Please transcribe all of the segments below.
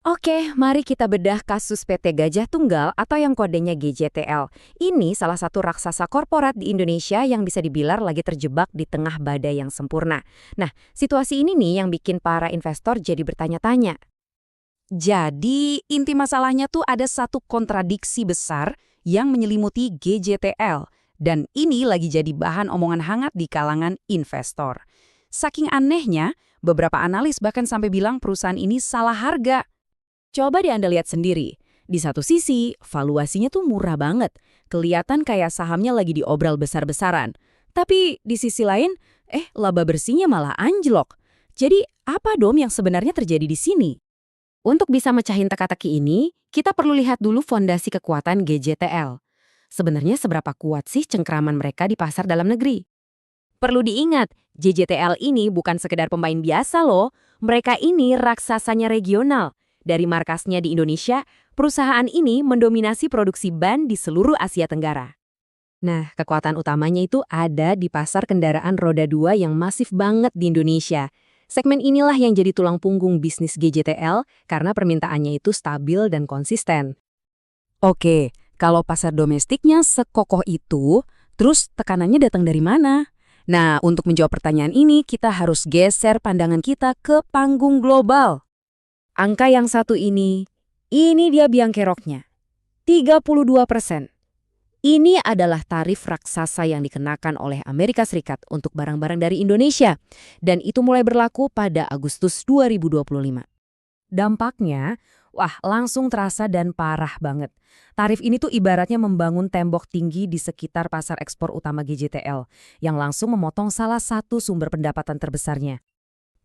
Oke, mari kita bedah kasus PT Gajah Tunggal atau yang kodenya GJTL. Ini salah satu raksasa korporat di Indonesia yang bisa dibilang lagi terjebak di tengah badai yang sempurna. Nah, situasi ini nih yang bikin para investor jadi bertanya-tanya. Jadi, inti masalahnya tuh ada satu kontradiksi besar yang menyelimuti GJTL. Dan ini lagi jadi bahan omongan hangat di kalangan investor. Saking anehnya, beberapa analis bahkan sampai bilang perusahaan ini salah harga. Coba deh Anda lihat sendiri. Di satu sisi, valuasinya tuh murah banget. Kelihatan kayak sahamnya lagi diobral besar-besaran. Tapi di sisi lain, laba bersihnya malah anjlok. Jadi apa dong yang sebenarnya terjadi di sini? Untuk bisa mecahin teka-teki ini, kita perlu lihat dulu fondasi kekuatan GJTL. Sebenarnya seberapa kuat sih cengkraman mereka di pasar dalam negeri? Perlu diingat, GJTL ini bukan sekedar pemain biasa loh. Mereka ini raksasanya regional. Dari markasnya di Indonesia, perusahaan ini mendominasi produksi ban di seluruh Asia Tenggara. Nah, kekuatan utamanya itu ada di pasar kendaraan roda 2 yang masif banget di Indonesia. Segmen inilah yang jadi tulang punggung bisnis GJTL karena permintaannya itu stabil dan konsisten. Oke, kalau pasar domestiknya sekokoh itu, terus tekanannya datang dari mana? Nah, untuk menjawab pertanyaan ini, kita harus geser pandangan kita ke panggung global. Angka yang satu ini dia biang keroknya. 32%. Ini adalah tarif raksasa yang dikenakan oleh Amerika Serikat untuk barang-barang dari Indonesia. Dan itu mulai berlaku pada Agustus 2025. Dampaknya, langsung terasa dan parah banget. Tarif ini tuh ibaratnya membangun tembok tinggi di sekitar pasar ekspor utama GJTL, yang langsung memotong salah satu sumber pendapatan terbesarnya.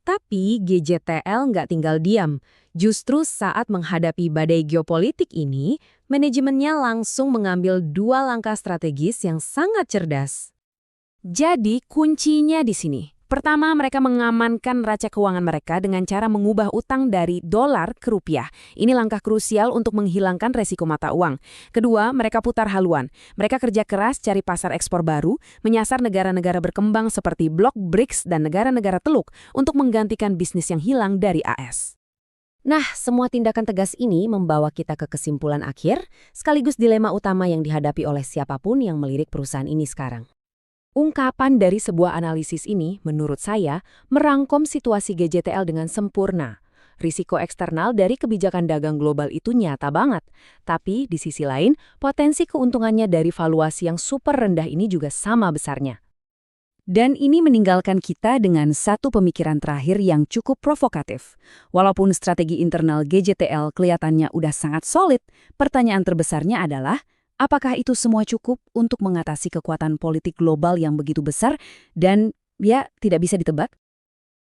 Tapi GJTL nggak tinggal diam. Justru saat menghadapi badai geopolitik ini, manajemennya langsung mengambil dua langkah strategis yang sangat cerdas. Jadi kuncinya di sini. Pertama, mereka mengamankan neraca keuangan mereka dengan cara mengubah utang dari dolar ke rupiah. Ini langkah krusial untuk menghilangkan resiko mata uang. Kedua, mereka putar haluan. Mereka kerja keras cari pasar ekspor baru, menyasar negara-negara berkembang seperti blok BRICS dan negara-negara Teluk untuk menggantikan bisnis yang hilang dari AS. Nah, semua tindakan tegas ini membawa kita ke kesimpulan akhir, sekaligus dilema utama yang dihadapi oleh siapapun yang melirik perusahaan ini sekarang. Ungkapan dari sebuah analisis ini, menurut saya, merangkum situasi GJTL dengan sempurna. Risiko eksternal dari kebijakan dagang global itu nyata banget. Tapi di sisi lain, potensi keuntungannya dari valuasi yang super rendah ini juga sama besarnya. Dan ini meninggalkan kita dengan satu pemikiran terakhir yang cukup provokatif. Walaupun strategi internal GJTL kelihatannya udah sangat solid, pertanyaan terbesarnya adalah, apakah itu semua cukup untuk mengatasi kekuatan politik global yang begitu besar dan tidak bisa ditebak?